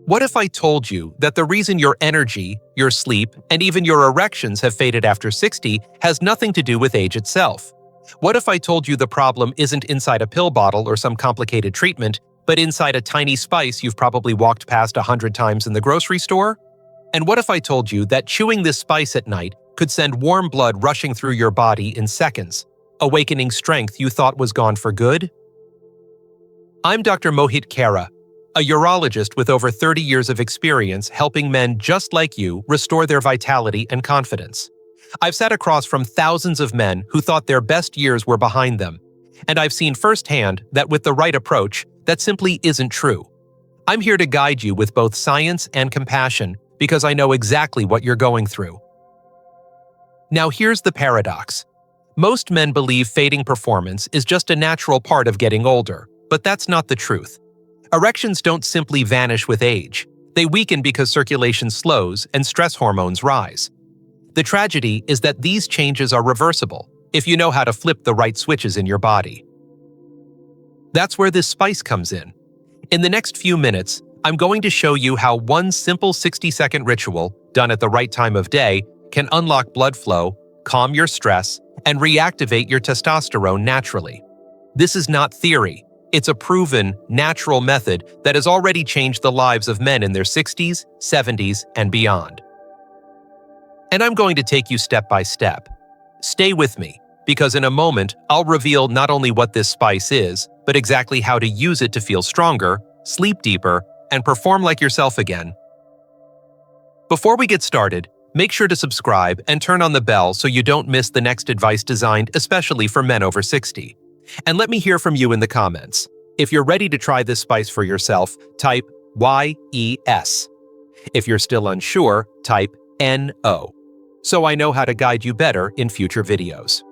What if I told you that the reason your energy, your sleep, and even your erections have faded after 60 has nothing to do with age itself? What if I told you the problem isn't inside a pill bottle or some complicated treatment, but inside a tiny spice you've probably walked past 100 times in the grocery store? And what if I told you that chewing this spice at night could send warm blood rushing through your body in seconds, awakening strength you thought was gone for good? I'm Dr. Mohit Khera, a urologist with over 30 years of experience helping men just like you restore their vitality and confidence. I've sat across from thousands of men who thought their best years were behind them, and I've seen firsthand that with the right approach, that simply isn't true. I'm here to guide you with both science and compassion because I know exactly what you're going through. Now here's the paradox. Most men believe fading performance is just a natural part of getting older, but that's not the truth. Erections don't simply vanish with age. They weaken because circulation slows and stress hormones rise. The tragedy is that these changes are reversible if you know how to flip the right switches in your body. That's where this spice comes in. In the next few minutes, I'm going to show you how one simple 60-second ritual, done at the right time of day, can unlock blood flow, calm your stress, and reactivate your testosterone naturally. This is not theory. It's a proven, natural method that has already changed the lives of men in their 60s, 70s, and beyond. And I'm going to take you step by step. Stay with me, because in a moment, I'll reveal not only what this spice is, but exactly how to use it to feel stronger, sleep deeper, and perform like yourself again. Before we get started, make sure to subscribe and turn on the bell so you don't miss the next advice designed especially for men over 60. And let me hear from you in the comments. If you're ready to try this spice for yourself, type YES. If you're still unsure, type NO, so I know how to guide you better in future videos.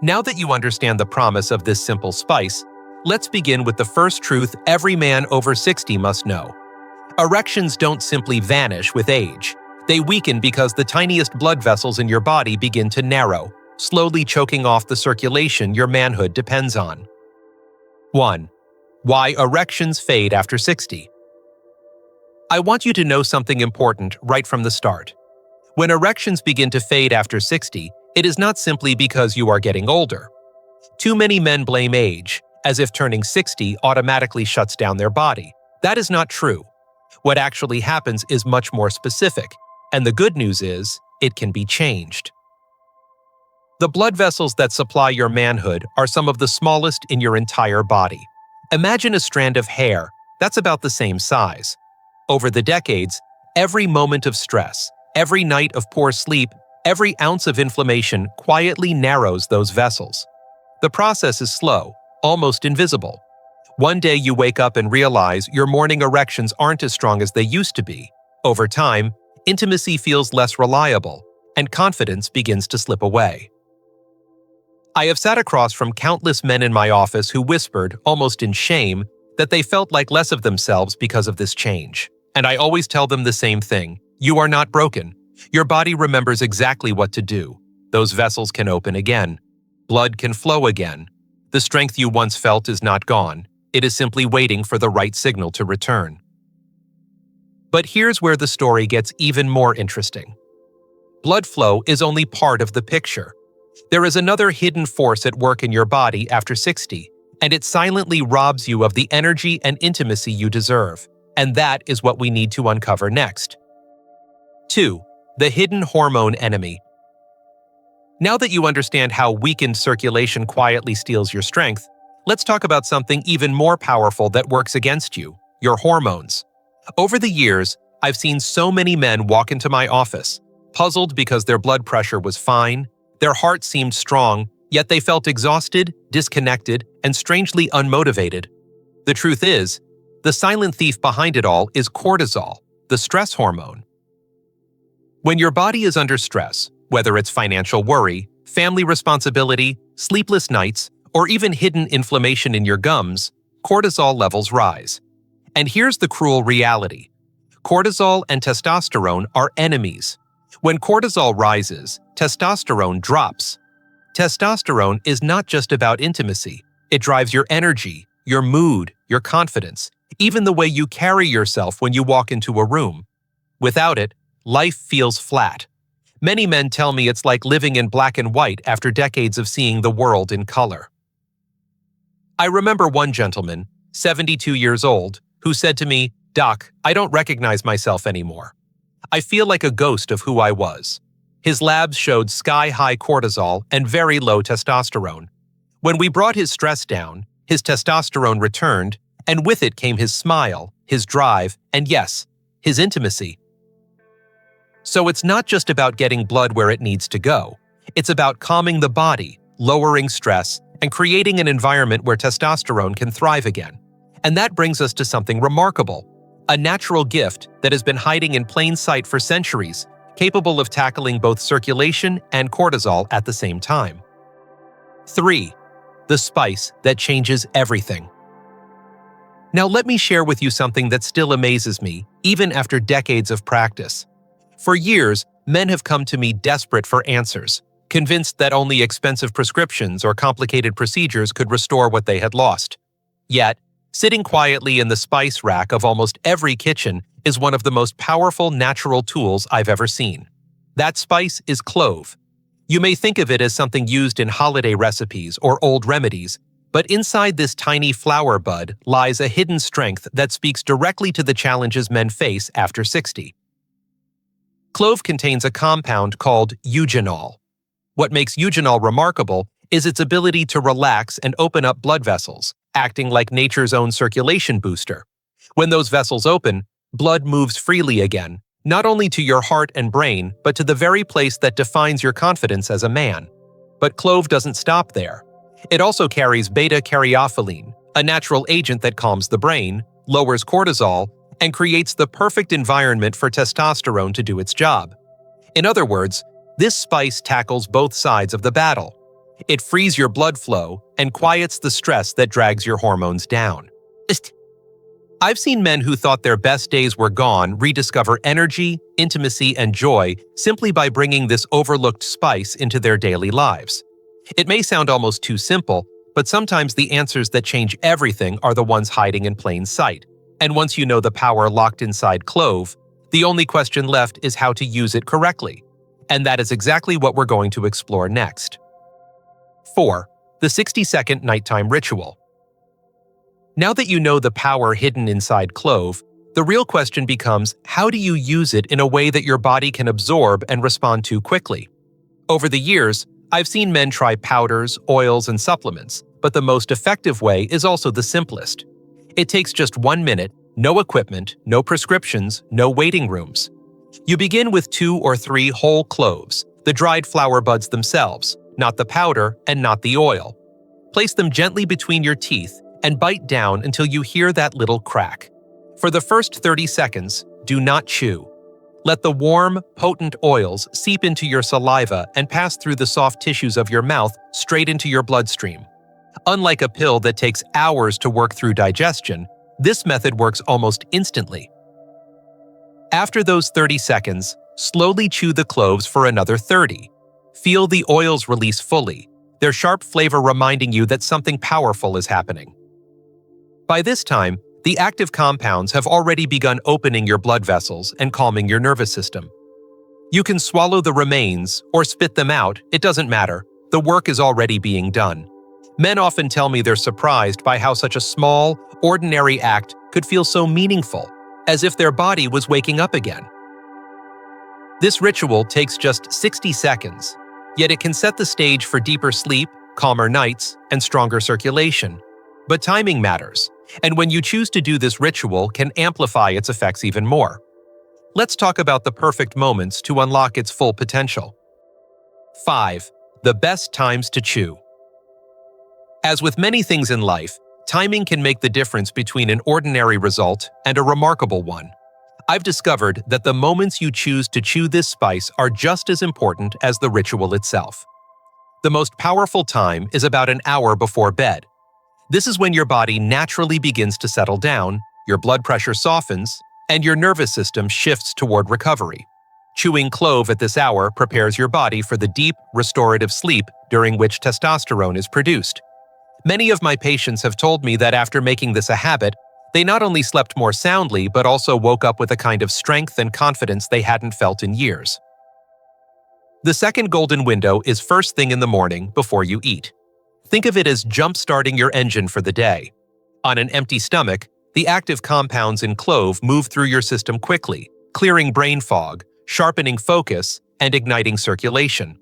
Now that you understand the promise of this simple spice, let's begin with the first truth every man over 60 must know. Erections don't simply vanish with age. They weaken because the tiniest blood vessels in your body begin to narrow, slowly choking off the circulation your manhood depends on. 1. Why erections fade after 60. I want you to know something important right from the start. When erections begin to fade after 60, it is not simply because you are getting older. Too many men blame age, as if turning 60 automatically shuts down their body. That is not true. What actually happens is much more specific, and the good news is, it can be changed. The blood vessels that supply your manhood are some of the smallest in your entire body. Imagine a strand of hair that's about the same size. Over the decades, every moment of stress, every night of poor sleep, every ounce of inflammation quietly narrows those vessels. The process is slow, almost invisible. One day you wake up and realize your morning erections aren't as strong as they used to be. Over time, intimacy feels less reliable, and confidence begins to slip away. I have sat across from countless men in my office who whispered, almost in shame, that they felt like less of themselves because of this change. And I always tell them the same thing: you are not broken. Your body remembers exactly what to do. Those vessels can open again. Blood can flow again. The strength you once felt is not gone. It is simply waiting for the right signal to return. But here's where the story gets even more interesting. Blood flow is only part of the picture. There is another hidden force at work in your body after 60, and it silently robs you of the energy and intimacy you deserve. And that is what we need to uncover next. 2. The hidden hormone enemy. Now that you understand how weakened circulation quietly steals your strength, let's talk about something even more powerful that works against you: your hormones. Over the years, I've seen so many men walk into my office, puzzled because their blood pressure was fine, their heart seemed strong, yet they felt exhausted, disconnected, and strangely unmotivated. The truth is, the silent thief behind it all is cortisol, the stress hormone. When your body is under stress, whether it's financial worry, family responsibility, sleepless nights, or even hidden inflammation in your gums, cortisol levels rise. And here's the cruel reality. Cortisol and testosterone are enemies. When cortisol rises, testosterone drops. Testosterone is not just about intimacy. It drives your energy, your mood, your confidence, even the way you carry yourself when you walk into a room. Without it, life feels flat. Many men tell me it's like living in black and white after decades of seeing the world in color. I remember one gentleman, 72 years old, who said to me, "Doc, I don't recognize myself anymore. I feel like a ghost of who I was." His labs showed sky-high cortisol and very low testosterone. When we brought his stress down, his testosterone returned, and with it came his smile, his drive, and yes, his intimacy. So it's not just about getting blood where it needs to go. It's about calming the body, lowering stress, and creating an environment where testosterone can thrive again. And that brings us to something remarkable, a natural gift that has been hiding in plain sight for centuries, capable of tackling both circulation and cortisol at the same time. 3. The spice that changes everything. Now let me share with you something that still amazes me, even after decades of practice. For years, men have come to me desperate for answers, convinced that only expensive prescriptions or complicated procedures could restore what they had lost. Yet, sitting quietly in the spice rack of almost every kitchen is one of the most powerful natural tools I've ever seen. That spice is clove. You may think of it as something used in holiday recipes or old remedies, but inside this tiny flower bud lies a hidden strength that speaks directly to the challenges men face after 60. Clove contains a compound called eugenol. What makes eugenol remarkable is its ability to relax and open up blood vessels, acting like nature's own circulation booster. When those vessels open, blood moves freely again, not only to your heart and brain, but to the very place that defines your confidence as a man. But clove doesn't stop there. It also carries beta-caryophyllene, a natural agent that calms the brain, lowers cortisol, and creates the perfect environment for testosterone to do its job. In other words, this spice tackles both sides of the battle. It frees your blood flow and quiets the stress that drags your hormones down. I've seen men who thought their best days were gone rediscover energy, intimacy, and joy simply by bringing this overlooked spice into their daily lives. It may sound almost too simple, but sometimes the answers that change everything are the ones hiding in plain sight. And once you know the power locked inside clove, the only question left is how to use it correctly. And that is exactly what we're going to explore next. 4. The 60-second nighttime ritual. Now that you know the power hidden inside clove, the real question becomes, how do you use it in a way that your body can absorb and respond to quickly? Over the years, I've seen men try powders, oils, and supplements, but the most effective way is also the simplest. It takes just 1 minute, no equipment, no prescriptions, no waiting rooms. You begin with 2 or 3 whole cloves, the dried flower buds themselves, not the powder and not the oil. Place them gently between your teeth and bite down until you hear that little crack. For the first 30 seconds, do not chew. Let the warm, potent oils seep into your saliva and pass through the soft tissues of your mouth straight into your bloodstream. Unlike a pill that takes hours to work through digestion, this method works almost instantly. After those 30 seconds, slowly chew the cloves for another 30. Feel the oils release fully, their sharp flavor reminding you that something powerful is happening. By this time, the active compounds have already begun opening your blood vessels and calming your nervous system. You can swallow the remains or spit them out, it doesn't matter. The work is already being done. Men often tell me they're surprised by how such a small, ordinary act could feel so meaningful, as if their body was waking up again. This ritual takes just 60 seconds, yet it can set the stage for deeper sleep, calmer nights, and stronger circulation. But timing matters, and when you choose to do this ritual can amplify its effects even more. Let's talk about the perfect moments to unlock its full potential. 5. The best times to chew. As with many things in life, timing can make the difference between an ordinary result and a remarkable one. I've discovered that the moments you choose to chew this spice are just as important as the ritual itself. The most powerful time is about an hour before bed. This is when your body naturally begins to settle down, your blood pressure softens, and your nervous system shifts toward recovery. Chewing clove at this hour prepares your body for the deep, restorative sleep during which testosterone is produced. Many of my patients have told me that after making this a habit, they not only slept more soundly but also woke up with a kind of strength and confidence they hadn't felt in years. The second golden window is first thing in the morning before you eat. Think of it as jump-starting your engine for the day. On an empty stomach, the active compounds in clove move through your system quickly, clearing brain fog, sharpening focus, and igniting circulation.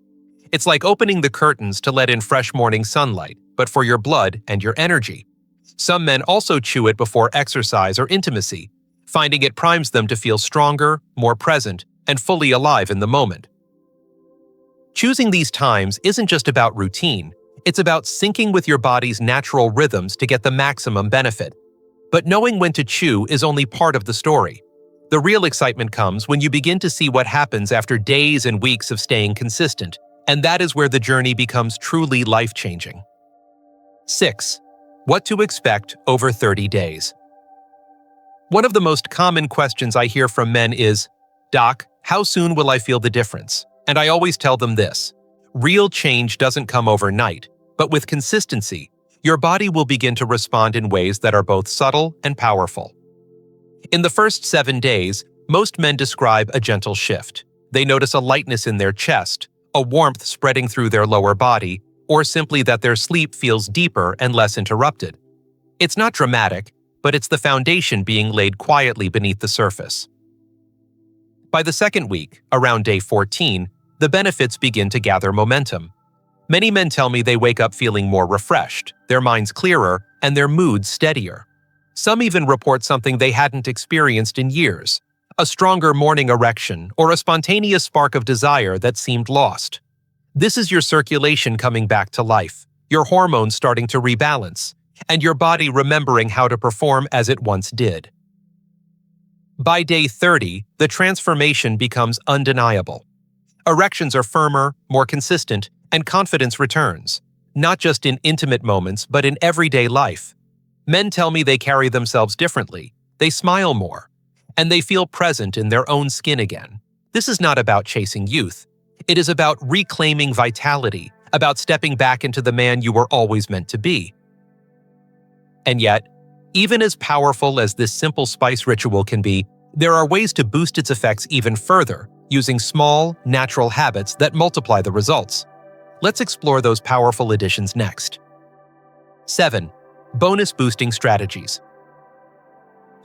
It's like opening the curtains to let in fresh morning sunlight, but for your blood and your energy. Some men also chew it before exercise or intimacy, finding it primes them to feel stronger, more present, and fully alive in the moment. Choosing these times isn't just about routine, it's about syncing with your body's natural rhythms to get the maximum benefit. But knowing when to chew is only part of the story. The real excitement comes when you begin to see what happens after days and weeks of staying consistent, and that is where the journey becomes truly life-changing. 6. What to expect over 30 days. One of the most common questions I hear from men is, "Doc, how soon will I feel the difference?" And I always tell them this: real change doesn't come overnight, but with consistency, your body will begin to respond in ways that are both subtle and powerful. In the first 7 days, most men describe a gentle shift. They notice a lightness in their chest, a warmth spreading through their lower body, or simply that their sleep feels deeper and less interrupted. It's not dramatic, but it's the foundation being laid quietly beneath the surface. By the second week, around day 14, the benefits begin to gather momentum. Many men tell me they wake up feeling more refreshed, their minds clearer, and their moods steadier. Some even report something they hadn't experienced in years: a stronger morning erection or a spontaneous spark of desire that seemed lost. This is your circulation coming back to life, your hormones starting to rebalance, and your body remembering how to perform as it once did. By day 30, the transformation becomes undeniable. Erections are firmer, more consistent, and confidence returns, not just in intimate moments but in everyday life. Men tell me they carry themselves differently, they smile more, and they feel present in their own skin again. This is not about chasing youth. It is about reclaiming vitality, about stepping back into the man you were always meant to be. And yet, even as powerful as this simple spice ritual can be, there are ways to boost its effects even further, using small, natural habits that multiply the results. Let's explore those powerful additions next. 7. Bonus boosting strategies.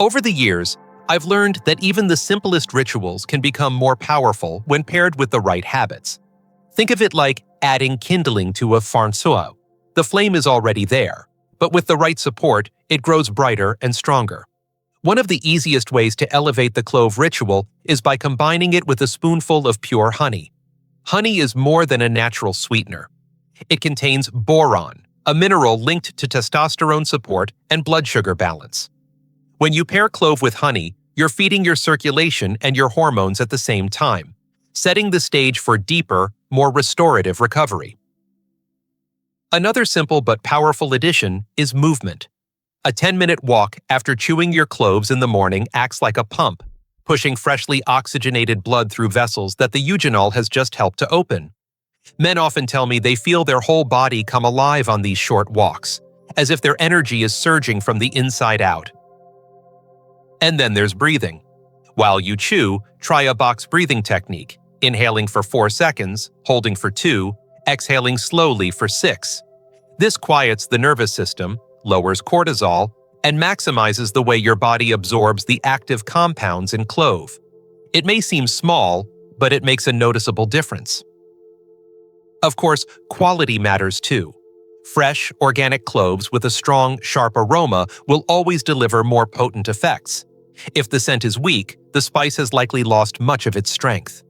Over the years, I've learned that even the simplest rituals can become more powerful when paired with the right habits. Think of it like adding kindling to a fansua. The flame is already there, but with the right support, it grows brighter and stronger. One of the easiest ways to elevate the clove ritual is by combining it with a spoonful of pure honey. Honey is more than a natural sweetener. It contains boron, a mineral linked to testosterone support and blood sugar balance. When you pair clove with honey, you're feeding your circulation and your hormones at the same time, setting the stage for deeper, more restorative recovery. Another simple but powerful addition is movement. A 10-minute walk after chewing your cloves in the morning acts like a pump, pushing freshly oxygenated blood through vessels that the eugenol has just helped to open. Men often tell me they feel their whole body come alive on these short walks, as if their energy is surging from the inside out. And then there's breathing. While you chew, try a box breathing technique, inhaling for 4 seconds, holding for 2, exhaling slowly for 6. This quiets the nervous system, lowers cortisol, and maximizes the way your body absorbs the active compounds in clove. It may seem small, but it makes a noticeable difference. Of course, quality matters too. Fresh, organic cloves with a strong, sharp aroma will always deliver more potent effects. If the scent is weak, the spice has likely lost much of its strength.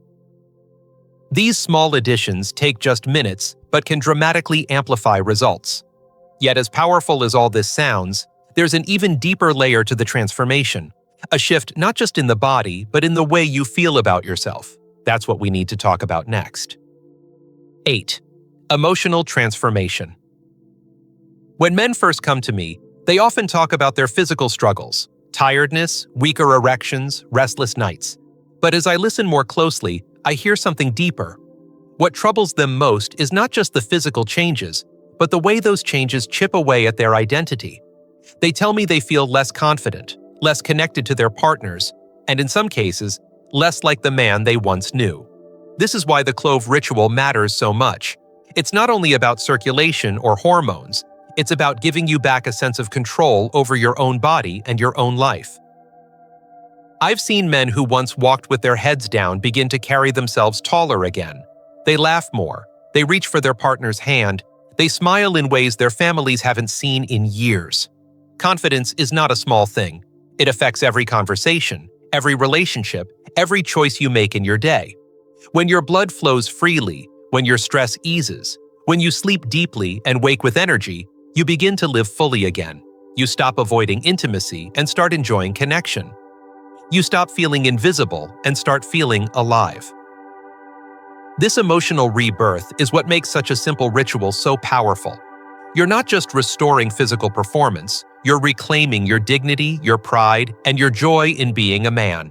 These small additions take just minutes, but can dramatically amplify results. Yet as powerful as all this sounds, there's an even deeper layer to the transformation, a shift not just in the body, but in the way you feel about yourself. That's what we need to talk about next. 8. Emotional transformation. When men first come to me, they often talk about their physical struggles, tiredness, weaker erections, restless nights. But as I listen more closely, I hear something deeper. What troubles them most is not just the physical changes, but the way those changes chip away at their identity. They tell me they feel less confident, less connected to their partners, and in some cases, less like the man they once knew. This is why the clove ritual matters so much. It's not only about circulation or hormones, it's about giving you back a sense of control over your own body and your own life. I've seen men who once walked with their heads down begin to carry themselves taller again. They laugh more, they reach for their partner's hand, they smile in ways their families haven't seen in years. Confidence is not a small thing. It affects every conversation, every relationship, every choice you make in your day. When your blood flows freely, when your stress eases, when you sleep deeply and wake with energy, you begin to live fully again. You stop avoiding intimacy and start enjoying connection. You stop feeling invisible and start feeling alive. This emotional rebirth is what makes such a simple ritual so powerful. You're not just restoring physical performance, you're reclaiming your dignity, your pride, and your joy in being a man.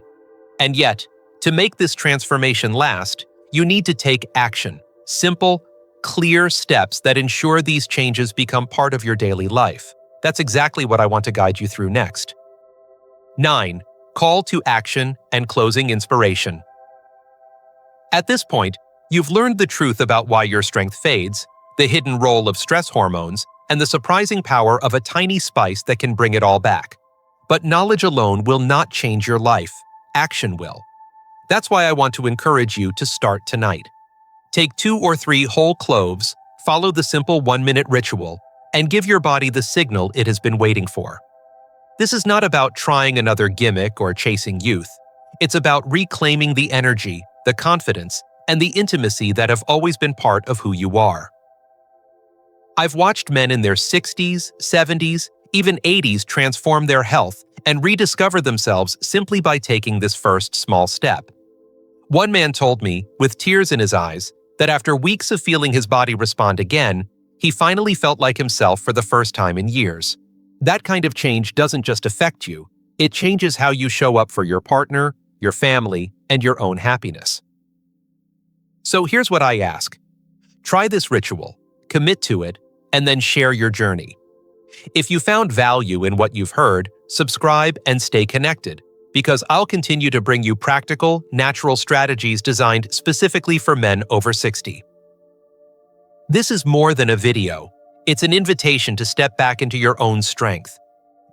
And yet, to make this transformation last, you need to take action. Simple, clear steps that ensure these changes become part of your daily life. That's exactly what I want to guide you through next. 9. Call to action and closing inspiration. At this point, you've learned the truth about why your strength fades, the hidden role of stress hormones, and the surprising power of a tiny spice that can bring it all back. But knowledge alone will not change your life. Action will. That's why I want to encourage you to start tonight. Take 2 or 3 whole cloves, follow the simple 1-minute ritual, and give your body the signal it has been waiting for. This is not about trying another gimmick or chasing youth. It's about reclaiming the energy, the confidence, and the intimacy that have always been part of who you are. I've watched men in their 60s, 70s, even 80s transform their health and rediscover themselves simply by taking this first small step. One man told me, with tears in his eyes, that after weeks of feeling his body respond again, he finally felt like himself for the first time in years. That kind of change doesn't just affect you, it changes how you show up for your partner, your family, and your own happiness. So here's what I ask. Try this ritual, commit to it, and then share your journey. If you found value in what you've heard, subscribe and stay connected, because I'll continue to bring you practical, natural strategies designed specifically for men over 60. This is more than a video. It's an invitation to step back into your own strength.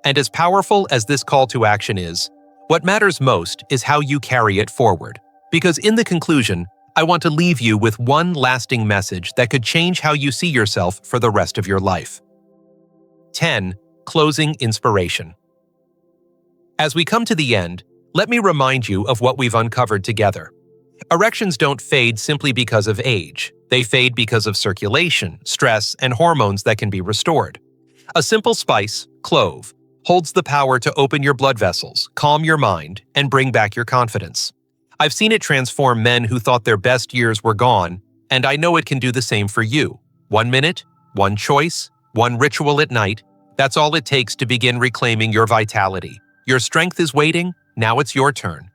And as powerful as this call to action is, what matters most is how you carry it forward. Because in the conclusion, I want to leave you with one lasting message that could change how you see yourself for the rest of your life. 10. Closing inspiration. As we come to the end, let me remind you of what we've uncovered together. Erections don't fade simply because of age. They fade because of circulation, stress, and hormones that can be restored. A simple spice, clove, holds the power to open your blood vessels, calm your mind, and bring back your confidence. I've seen it transform men who thought their best years were gone, and I know it can do the same for you. 1 minute, one choice, one ritual at night, that's all it takes to begin reclaiming your vitality. Your strength is waiting, now it's your turn.